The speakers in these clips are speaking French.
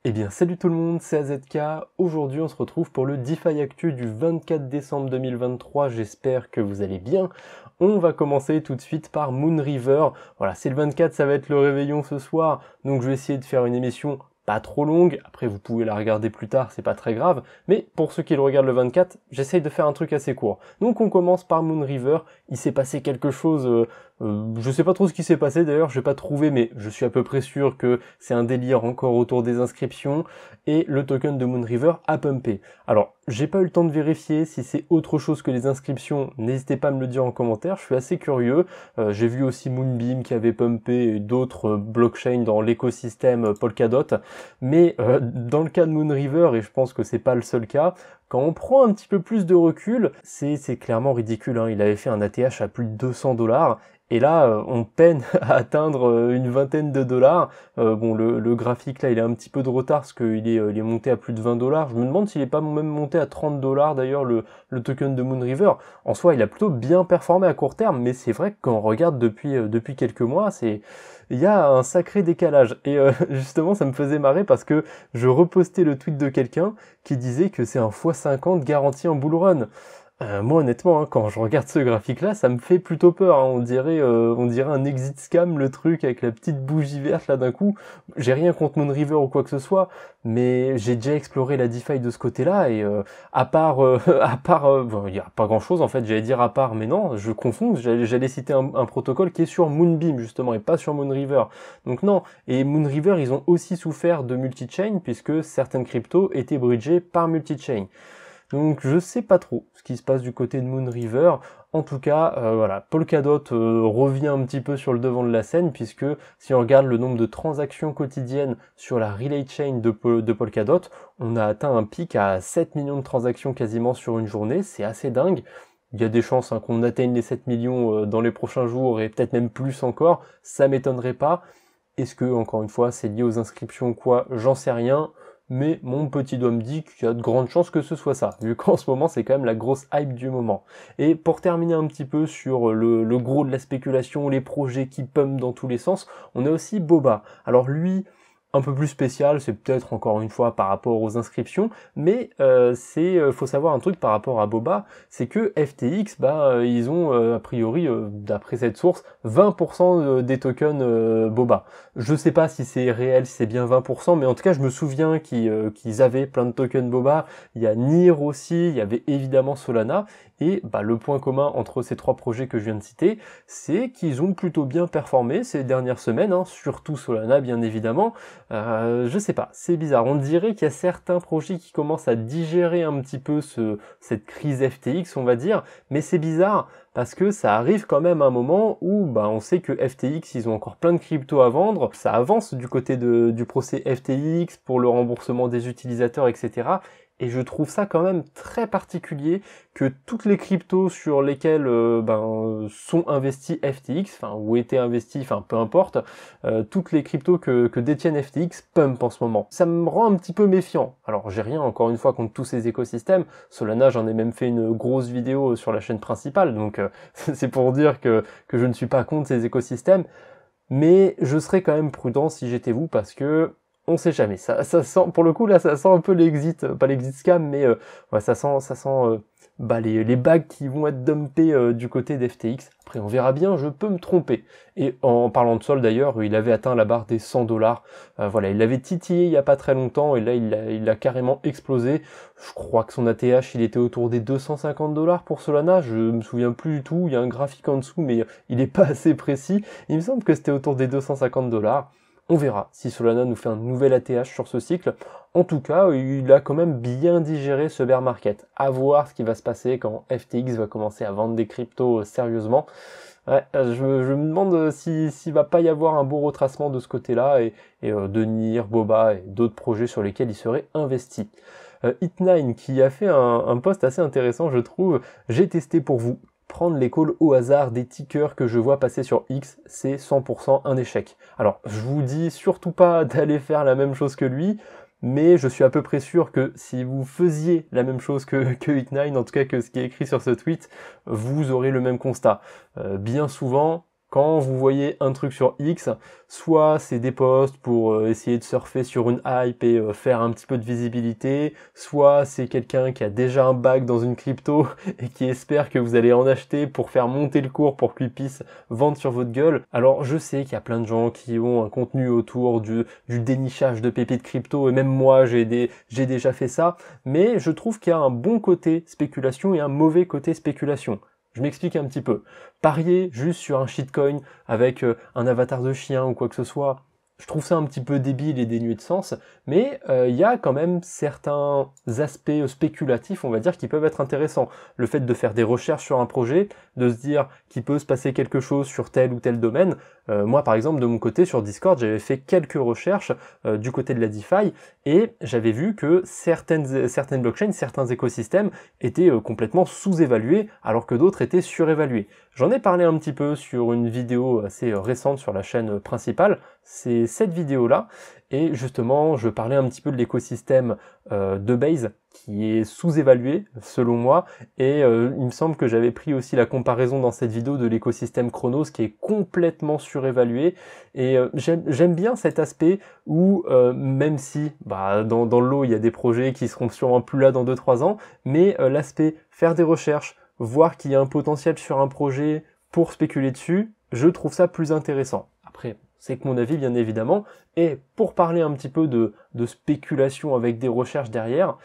Eh bien salut tout le monde, c'est AZK. Aujourd'hui on se retrouve pour le DeFi Actu du 24 décembre 2023, j'espère que vous allez bien. On va commencer tout de suite par Moonriver. Voilà, c'est le 24, ça va être le réveillon ce soir, donc je vais essayer de faire une émission pas trop longue. Après vous pouvez la regarder plus tard, c'est pas très grave, mais pour ceux qui le regardent le 24, j'essaye de faire un truc assez court. Donc on commence par Moonriver, il s'est passé quelque chose... je sais pas trop ce qui s'est passé d'ailleurs, je vais pas trouvé, mais je suis à peu près sûr que c'est un délire encore autour des inscriptions, et le token de Moonriver a pumpé. Alors, j'ai pas eu le temps de vérifier, si c'est autre chose que les inscriptions, n'hésitez pas à me le dire en commentaire, je suis assez curieux. J'ai vu aussi Moonbeam qui avait pumpé et d'autres blockchains dans l'écosystème Polkadot, mais dans le cas de Moonriver, et je pense que c'est pas le seul cas, quand on prend un petit peu plus de recul, c'est clairement ridicule, hein. Il avait fait un ATH à plus de 200$, et là, on peine à atteindre une vingtaine de dollars. Bon, le graphique là, il a un petit peu de retard parce qu'il est, il est monté à plus de 20$. Je me demande s'il n'est pas même monté à 30$ d'ailleurs, le token de Moonriver. En soi, il a plutôt bien performé à court terme, mais c'est vrai que quand on regarde depuis quelques mois, il y a un sacré décalage. Et justement, ça me faisait marrer parce que je repostais le tweet de quelqu'un qui disait que c'est un x50 garanti en bull run. Moi honnêtement, hein, quand je regarde ce graphique-là, ça me fait plutôt peur, hein. On dirait un exit scam, le truc avec la petite bougie verte là d'un coup. J'ai rien contre Moonriver ou quoi que ce soit, mais j'ai déjà exploré la DeFi de ce côté-là et bon, il y a pas grand-chose en fait. J'allais dire à part, mais non, je confonds. J'allais citer un protocole qui est sur Moonbeam justement et pas sur Moonriver. Donc non. Et Moonriver, ils ont aussi souffert de multi-chain puisque certaines cryptos étaient bridgées par multi-chain. Donc je sais pas trop ce qui se passe du côté de Moonriver. En tout cas, voilà, Polkadot revient un petit peu sur le devant de la scène, puisque si on regarde le nombre de transactions quotidiennes sur la relay chain de Polkadot, on a atteint un pic à 7 millions de transactions quasiment sur une journée, c'est assez dingue. Il y a des chances hein, qu'on atteigne les 7 millions dans les prochains jours, et peut-être même plus encore, ça m'étonnerait pas. Est-ce que, encore une fois, c'est lié aux inscriptions ou quoi, j'en sais rien. Mais mon petit doigt me dit qu'il y a de grandes chances que ce soit ça, vu qu'en ce moment c'est quand même la grosse hype du moment. Et pour terminer un petit peu sur le gros de la spéculation, les projets qui pumpent dans tous les sens, on a aussi Boba. Alors lui, un peu plus spécial, c'est peut-être encore une fois par rapport aux inscriptions, mais faut savoir un truc par rapport à Boba, c'est que FTX, ils ont a priori, d'après cette source, 20% des tokens Boba. Je sais pas si c'est réel, si c'est bien 20%, mais en tout cas je me souviens qu'ils avaient plein de tokens Boba. Il y a NIR aussi, il y avait évidemment Solana, et le point commun entre ces trois projets que je viens de citer, c'est qu'ils ont plutôt bien performé ces dernières semaines, hein, surtout Solana bien évidemment. Je sais pas, c'est bizarre. On dirait qu'il y a certains projets qui commencent à digérer un petit peu cette crise FTX, on va dire, mais c'est bizarre parce que ça arrive quand même à un moment où on sait que FTX, ils ont encore plein de cryptos à vendre, ça avance du côté du procès FTX pour le remboursement des utilisateurs, etc. Et je trouve ça quand même très particulier que toutes les cryptos sur lesquelles sont investis FTX, ou étaient investis, peu importe, toutes les cryptos que détiennent FTX pump en ce moment. Ça me rend un petit peu méfiant. Alors j'ai rien encore une fois contre tous ces écosystèmes. Solana, j'en ai même fait une grosse vidéo sur la chaîne principale, donc c'est pour dire que je ne suis pas contre ces écosystèmes. Mais je serais quand même prudent si j'étais vous parce que on sait jamais. Ça sent, pour le coup là, ça sent un peu l'exit, pas l'exit scam, mais ouais, ça sent les bags qui vont être dumpés du côté d'FTX. Après, on verra bien, je peux me tromper. Et en parlant de Sol d'ailleurs, il avait atteint la barre des 100$. Voilà, il l'avait titillé il y a pas très longtemps et là il a carrément explosé. Je crois que son ATH il était autour des 250$ pour Solana. Je me souviens plus du tout. Il y a un graphique en dessous, mais il est pas assez précis. Il me semble que c'était autour des 250$. On verra si Solana nous fait un nouvel ATH sur ce cycle. En tout cas, il a quand même bien digéré ce bear market. À voir ce qui va se passer quand FTX va commencer à vendre des cryptos sérieusement. Ouais, je me demande s'il va pas y avoir un beau retracement de ce côté-là et de NIR, Boba et d'autres projets sur lesquels il serait investi. Hit9 qui a fait un post assez intéressant, je trouve. J'ai testé pour vous. Prendre les calls au hasard des tickers que je vois passer sur X, c'est 100% un échec. Alors, je vous dis surtout pas d'aller faire la même chose que lui, mais je suis à peu près sûr que si vous faisiez la même chose que Hit9, en tout cas que ce qui est écrit sur ce tweet, vous aurez le même constat. Bien souvent, quand vous voyez un truc sur X, soit c'est des posts pour essayer de surfer sur une hype et faire un petit peu de visibilité, soit c'est quelqu'un qui a déjà un bac dans une crypto et qui espère que vous allez en acheter pour faire monter le cours pour qu'il puisse vendre sur votre gueule. Alors je sais qu'il y a plein de gens qui ont un contenu autour du dénichage de pépites crypto, et même moi j'ai déjà fait ça, mais je trouve qu'il y a un bon côté spéculation et un mauvais côté spéculation. Je m'explique un petit peu. Parier juste sur un shitcoin avec un avatar de chien ou quoi que ce soit, je trouve ça un petit peu débile et dénué de sens, mais il y a quand même certains aspects spéculatifs, on va dire, qui peuvent être intéressants. Le fait de faire des recherches sur un projet, de se dire qu'il peut se passer quelque chose sur tel ou tel domaine. Moi, par exemple, de mon côté, sur Discord, j'avais fait quelques recherches du côté de la DeFi, et j'avais vu que certaines blockchains, certains écosystèmes étaient complètement sous-évalués, alors que d'autres étaient surévalués. J'en ai parlé un petit peu sur une vidéo assez récente sur la chaîne principale, c'est cette vidéo-là, et justement, je parlais un petit peu de l'écosystème de Base, qui est sous-évalué, selon moi, et il me semble que j'avais pris aussi la comparaison dans cette vidéo de l'écosystème Chronos, qui est complètement surévalué, et j'aime bien cet aspect où, même si dans le lot, il y a des projets qui seront sûrement plus là dans 2-3 ans, mais l'aspect faire des recherches, voir qu'il y a un potentiel sur un projet pour spéculer dessus, je trouve ça plus intéressant. Après, c'est que mon avis, bien évidemment, et pour parler un petit peu de spéculation avec des recherches derrière,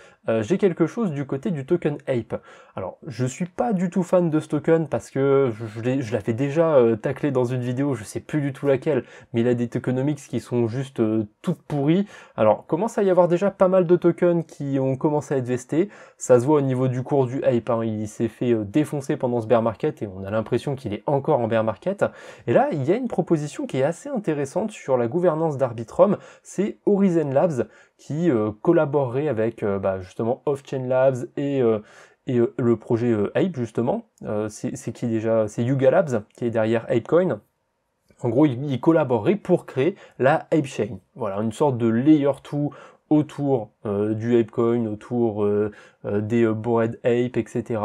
j'ai quelque chose du côté du token Ape. Alors, je suis pas du tout fan de ce token parce que je l'avais déjà taclé dans une vidéo, je sais plus du tout laquelle, mais il a des tokenomics qui sont juste toutes pourries. Alors, commence à y avoir déjà pas mal de tokens qui ont commencé à être vestés, ça se voit au niveau du cours du Ape, hein. Il s'est fait défoncer pendant ce bear market et on a l'impression qu'il est encore en bear market. Et là, il y a une proposition qui est assez intéressante sur la gouvernance d'Arbitrum, c'est Horizon Labs qui collaborerait avec justement Off-Chain Labs et le projet Ape justement. C'est qui déjà? C'est Yuga Labs qui est derrière Apecoin. En gros, ils collaboreraient pour créer la Ape Chain. Voilà, une sorte de layer 2 autour du Apecoin, autour des Bored Ape, etc.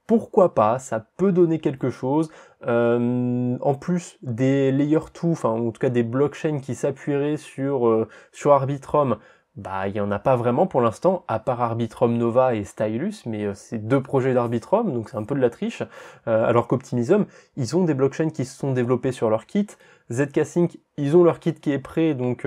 Pourquoi pas, ça peut donner quelque chose. En plus des layer 2, enfin en tout cas des blockchains qui s'appuieraient sur Arbitrum, il y en a pas vraiment pour l'instant, à part Arbitrum Nova et Stylus, mais c'est deux projets d'Arbitrum, donc c'est un peu de la triche. Alors qu'Optimism, ils ont des blockchains qui se sont développés sur leur kit. ZK Sync, ils ont leur kit qui est prêt, donc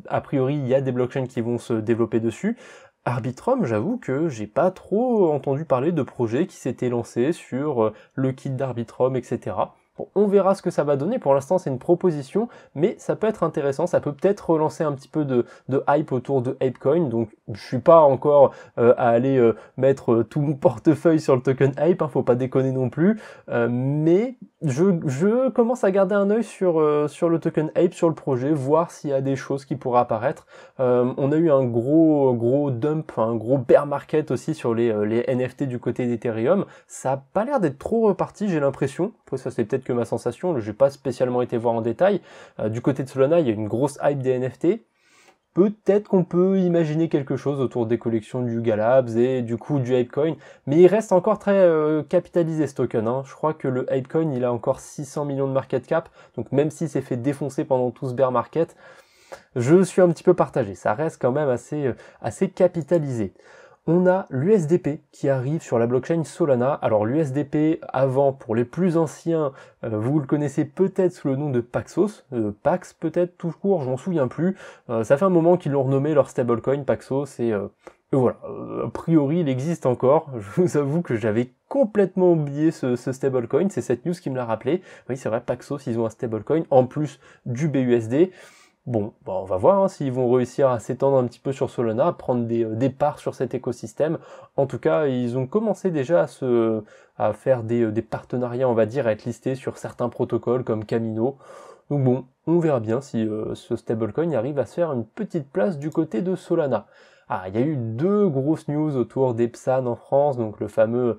a priori il y a des blockchains qui vont se développer dessus. Arbitrum, j'avoue que j'ai pas trop entendu parler de projets qui s'étaient lancés sur le kit d'Arbitrum, etc. Bon, on verra ce que ça va donner. Pour l'instant, c'est une proposition, mais ça peut être intéressant. Ça peut peut-être relancer un petit peu de hype autour de Apecoin. Donc, je suis pas encore à aller mettre tout mon portefeuille sur le token Ape. Hein, faut pas déconner non plus. Mais je commence à garder un œil sur le token Ape, sur le projet, voir s'il y a des choses qui pourraient apparaître. On a eu un gros dump, un gros bear market aussi sur les NFT du côté d'Ethereum. Ça a pas l'air d'être trop reparti, j'ai l'impression. Après, ça c'est peut-être que ma sensation, j'ai pas spécialement été voir en détail. Du côté de Solana, il y a une grosse hype des NFT. Peut-être qu'on peut imaginer quelque chose autour des collections du Yuga Labs et du coup du Apecoin, mais il reste encore très capitalisé ce token. Hein. Je crois que le Apecoin, il a encore 600 millions de market cap, donc même s'il s'est fait défoncer pendant tout ce bear market, je suis un petit peu partagé. Ça reste quand même assez capitalisé. On a l'USDP qui arrive sur la blockchain Solana. Alors l'USDP, avant, pour les plus anciens, vous le connaissez peut-être sous le nom de Paxos, Pax peut-être tout court, je m'en souviens plus. Ça fait un moment qu'ils l'ont renommé leur stablecoin Paxos et voilà, a priori il existe encore. Je vous avoue que j'avais complètement oublié ce stablecoin, c'est cette news qui me l'a rappelé. Oui, c'est vrai, Paxos, ils ont un stablecoin en plus du BUSD. Bon, on va voir s'ils vont réussir à s'étendre un petit peu sur Solana, à prendre des parts sur cet écosystème. En tout cas, ils ont commencé déjà à faire des partenariats, on va dire, à être listés sur certains protocoles comme Camino. Donc bon, on verra bien si ce stablecoin arrive à se faire une petite place du côté de Solana. Ah, il y a eu deux grosses news autour d'Epsan en France, donc le fameux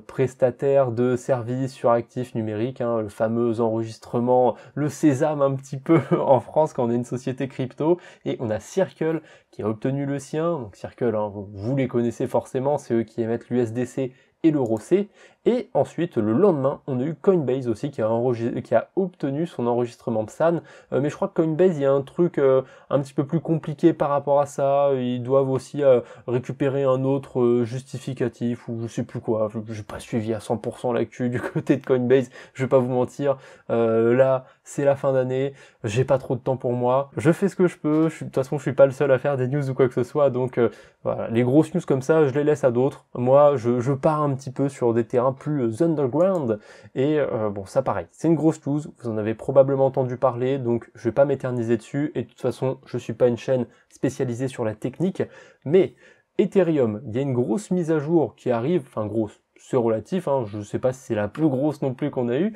prestataire de services sur actifs numériques, hein, le fameux enregistrement, le sésame un petit peu en France quand on est une société crypto, et on a Circle qui a obtenu le sien. Donc Circle, hein, vous les connaissez forcément, c'est eux qui émettent l'USDC et le Rosset. Et ensuite, le lendemain, on a eu Coinbase aussi qui a obtenu son enregistrement PSAN. Mais je crois que Coinbase, il y a un truc un petit peu plus compliqué par rapport à ça. Ils doivent aussi récupérer un autre justificatif ou je sais plus quoi. Je n'ai pas suivi à 100% l'actu du côté de Coinbase, je vais pas vous mentir. Là, c'est la fin d'année, j'ai pas trop de temps pour moi. Je fais ce que je peux. De toute façon, je suis pas le seul à faire des news ou quoi que ce soit. Donc voilà, les grosses news comme ça, je les laisse à d'autres. Moi, je pars un petit peu sur des terrains plus underground. Et bon, ça pareil, c'est une grosse news. Vous en avez probablement entendu parler, donc je vais pas m'éterniser dessus. Et de toute façon, je suis pas une chaîne spécialisée sur la technique. Mais Ethereum, il y a une grosse mise à jour qui arrive, enfin grosse, c'est relatif, hein, je ne sais pas si c'est la plus grosse non plus qu'on a eue,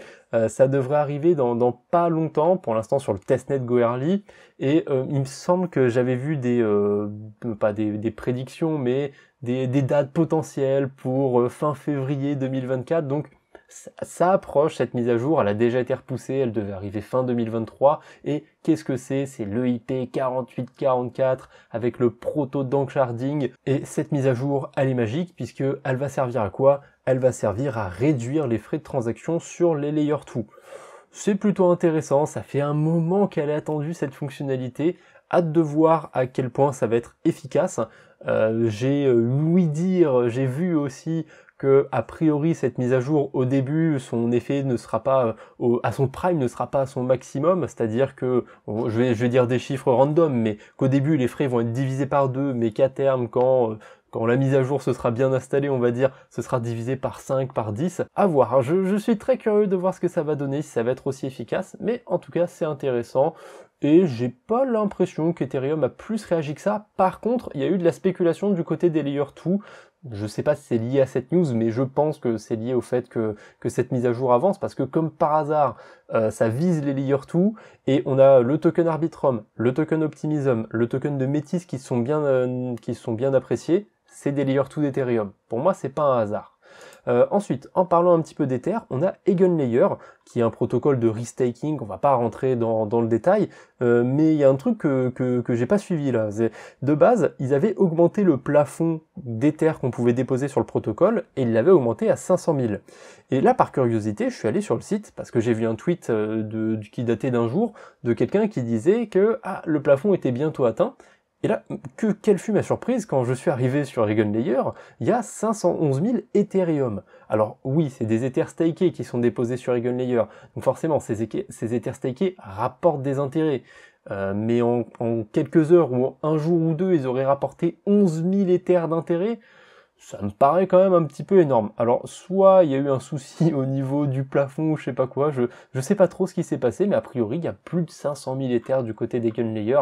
ça devrait arriver dans pas longtemps, pour l'instant sur le testnet Goerli, et il me semble que j'avais vu pas des prédictions, mais des dates potentielles pour fin février 2024, donc ça approche cette mise à jour, elle a déjà été repoussée, elle devait arriver fin 2023, et qu'est-ce que c'est? C'est l'EIP 4844 avec le proto Danksharding, et cette mise à jour, elle est magique, puisque elle va servir à quoi? Elle va servir à réduire les frais de transaction sur les Layer 2. C'est plutôt intéressant, ça fait un moment qu'elle est attendue cette fonctionnalité, hâte de voir à quel point ça va être efficace. J'ai ouï dire, j'ai vu aussi que a priori cette mise à jour au début son effet ne sera pas à son prime, ne sera pas à son maximum, c'est-à-dire que je vais dire des chiffres random, mais qu'au début les frais vont être divisés par 2, mais qu'à terme quand la mise à jour se sera bien installée, on va dire, ce sera divisé par 5, par 10. À voir, je suis très curieux de voir ce que ça va donner, si ça va être aussi efficace, mais en tout cas c'est intéressant. Et j'ai pas l'impression qu'Ethereum a plus réagi que ça. Par contre, il y a eu de la spéculation du côté des Layer 2. Je sais pas si c'est lié à cette news, mais je pense que c'est lié au fait que cette mise à jour avance, parce que comme par hasard, ça vise les Layer 2, et on a le token Arbitrum, le token Optimism, le token de Métis qui sont bien appréciés, c'est des Layer 2 d'Ethereum. Pour moi, c'est pas un hasard. Ensuite, en parlant un petit peu d'Ether, on a Eigenlayer, qui est un protocole de restaking, on va pas rentrer dans le détail, mais il y a un truc que j'ai pas suivi là. De base, ils avaient augmenté le plafond d'Ether qu'on pouvait déposer sur le protocole, et ils l'avaient augmenté à 500 000. Et là, par curiosité, je suis allé sur le site, parce que j'ai vu un tweet qui datait d'un jour, de quelqu'un qui disait que le plafond était bientôt atteint. Et là, quelle fut ma surprise quand je suis arrivé sur Eigenlayer, il y a 511 000 Ethereum. Alors oui, c'est des Ethers stakés qui sont déposés sur Eigenlayer, donc forcément ces Ethers stakés rapportent des intérêts. Mais en quelques heures ou en un jour ou deux, ils auraient rapporté 11 000 Ethers d'intérêt. Ça me paraît quand même un petit peu énorme. Alors, soit il y a eu un souci au niveau du plafond ou je sais pas quoi, je sais pas trop ce qui s'est passé, mais a priori, il y a plus de 500 000 Ethers du côté d'Eigenlayer.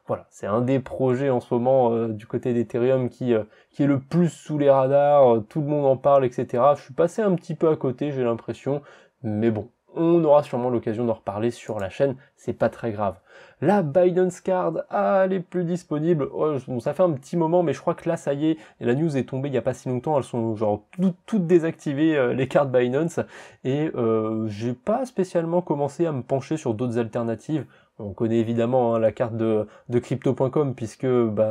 Voilà, c'est un des projets en ce moment du côté d'Ethereum qui est le plus sous les radars, tout le monde en parle, etc. Je suis passé un petit peu à côté, j'ai l'impression, mais bon, on aura sûrement l'occasion d'en reparler sur la chaîne, c'est pas très grave. La Binance Card, elle est plus disponible. Oh, bon, ça fait un petit moment, mais je crois que là, ça y est, la news est tombée il y a pas si longtemps. Elles sont genre toutes désactivées, les cartes Binance. Et j'ai pas spécialement commencé à me pencher sur d'autres alternatives. On connaît évidemment la carte de crypto.com, puisque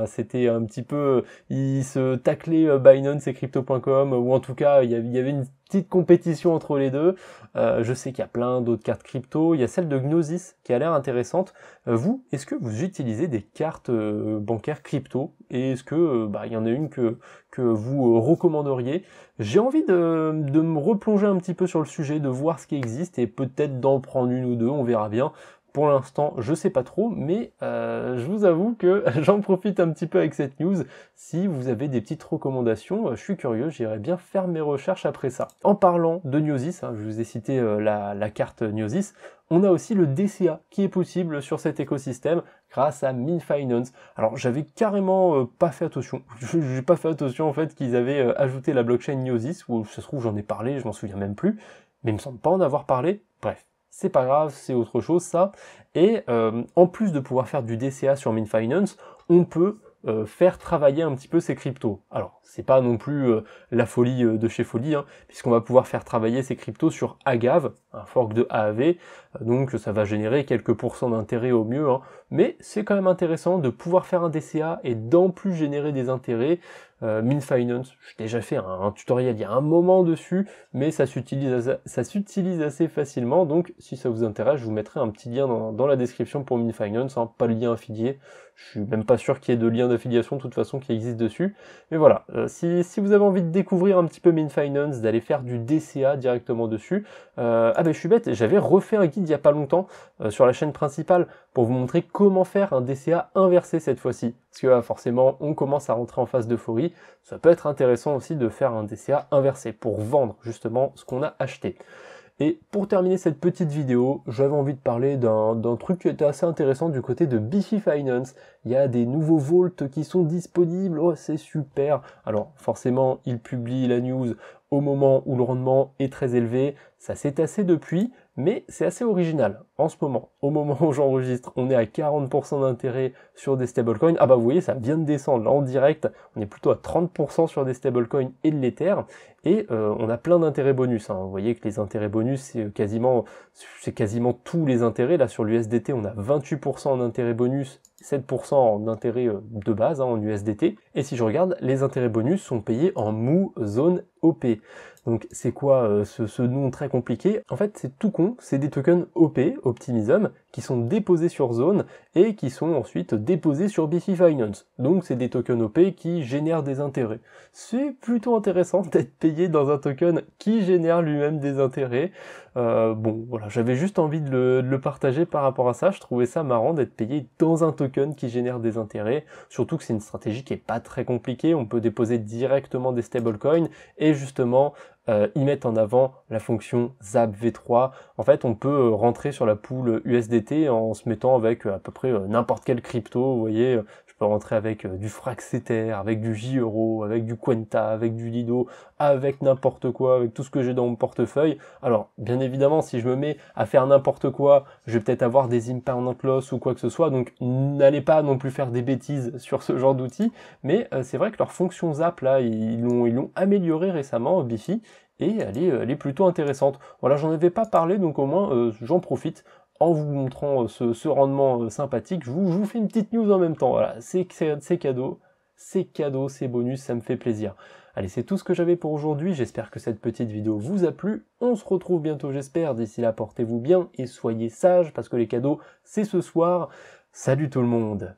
c'était un petit peu, ils se taclaient Binance et crypto.com, ou en tout cas il y avait une petite compétition entre les deux. Je sais qu'il y a plein d'autres cartes crypto, il y a celle de Gnosis qui a l'air intéressante. Vous, est-ce que vous utilisez des cartes bancaires crypto, et est-ce que il y en a une que vous recommanderiez? J'ai envie de me replonger un petit peu sur le sujet, de voir ce qui existe et peut-être d'en prendre une ou deux, on verra bien. Pour l'instant, je sais pas trop, mais je vous avoue que j'en profite un petit peu avec cette news. Si vous avez des petites recommandations, je suis curieux, j'irai bien faire mes recherches après ça. En parlant de Gnosis, je vous ai cité la carte Gnosis, on a aussi le DCA qui est possible sur cet écosystème grâce à MinFinance. Alors j'avais carrément pas fait attention, j'ai pas fait attention en fait qu'ils avaient ajouté la blockchain Gnosis, ou ça se trouve j'en ai parlé, je m'en souviens même plus, mais il me semble pas en avoir parlé, bref. C'est pas grave, c'est autre chose ça. Et en plus de pouvoir faire du DCA sur MinFinance, on peut faire travailler un petit peu ces cryptos. Alors, c'est pas non plus la folie de chez Folie, puisqu'on va pouvoir faire travailler ces cryptos sur Agave, un fork de AAV. donc ça va générer quelques pourcents d'intérêt au mieux, hein, mais c'est quand même intéressant de pouvoir faire un DCA et d'en plus générer des intérêts. Mint Finance, j'ai déjà fait un tutoriel il y a un moment dessus, mais ça s'utilise assez facilement, donc si ça vous intéresse, je vous mettrai un petit lien dans la description pour Mint Finance, hein, pas le lien affilié, je suis même pas sûr qu'il y ait de lien d'affiliation de toute façon qui existe dessus, mais voilà, si vous avez envie de découvrir un petit peu Mint Finance, d'aller faire du DCA directement dessus, ah ben je suis bête, j'avais refait un guide il y a pas longtemps sur la chaîne principale pour vous montrer comment faire un DCA inversé cette fois-ci, parce que forcément on commence à rentrer en phase d'euphorie, ça peut être intéressant aussi de faire un DCA inversé pour vendre justement ce qu'on a acheté. Et pour terminer cette petite vidéo, j'avais envie de parler d'un truc qui était assez intéressant du côté de Bifi Finance. Il y a des nouveaux vaults qui sont disponibles, oh c'est super. Alors forcément, ils publient la news au moment où le rendement est très élevé, ça s'est tassé depuis, mais c'est assez original en ce moment. Au moment où j'enregistre, on est à 40% d'intérêt sur des stablecoins. Ah bah vous voyez, ça vient de descendre là en direct, on est plutôt à 30% sur des stablecoins et de l'Ether, et on a plein d'intérêts bonus, hein. Vous voyez que les intérêts bonus, c'est quasiment tous les intérêts. Là sur l'USDT, on a 28% d'intérêts bonus, 7% en intérêt de base, hein, en USDT. Et si je regarde, les intérêts bonus sont payés en MOO Zone OP. Donc c'est quoi ce nom très compliqué? En fait c'est tout con, c'est des tokens OP, Optimism, qui sont déposés sur Zone et qui sont ensuite déposés sur Bifi Finance. Donc c'est des tokens OP qui génèrent des intérêts. C'est plutôt intéressant d'être payé dans un token qui génère lui-même des intérêts. Bon voilà, j'avais juste envie de le partager par rapport à ça, je trouvais ça marrant d'être payé dans un token qui génère des intérêts, surtout que c'est une stratégie qui est pas très compliquée, on peut déposer directement des stablecoins et justement ils mettent en avant la fonction ZAP V3. En fait, on peut rentrer sur la pool USDT en se mettant avec à peu près n'importe quelle crypto. Vous voyez, je peux rentrer avec du Frax Ether, avec du J-Euro, avec du Quenta, avec du Lido, avec n'importe quoi, avec tout ce que j'ai dans mon portefeuille. Alors, bien évidemment, si je me mets à faire n'importe quoi, je vais peut-être avoir des impermanent loss ou quoi que ce soit. Donc, n'allez pas non plus faire des bêtises sur ce genre d'outils. Mais c'est vrai que leur fonction ZAP, là, ils l'ont amélioré récemment, Bifi. Et elle est plutôt intéressante. Voilà, j'en avais pas parlé, donc au moins j'en profite en vous montrant ce rendement sympathique. Je vous fais une petite news en même temps. Voilà, c'est cadeau, c'est bonus, ça me fait plaisir. Allez, c'est tout ce que j'avais pour aujourd'hui. J'espère que cette petite vidéo vous a plu. On se retrouve bientôt, j'espère. D'ici là, portez-vous bien et soyez sages parce que les cadeaux, c'est ce soir. Salut tout le monde!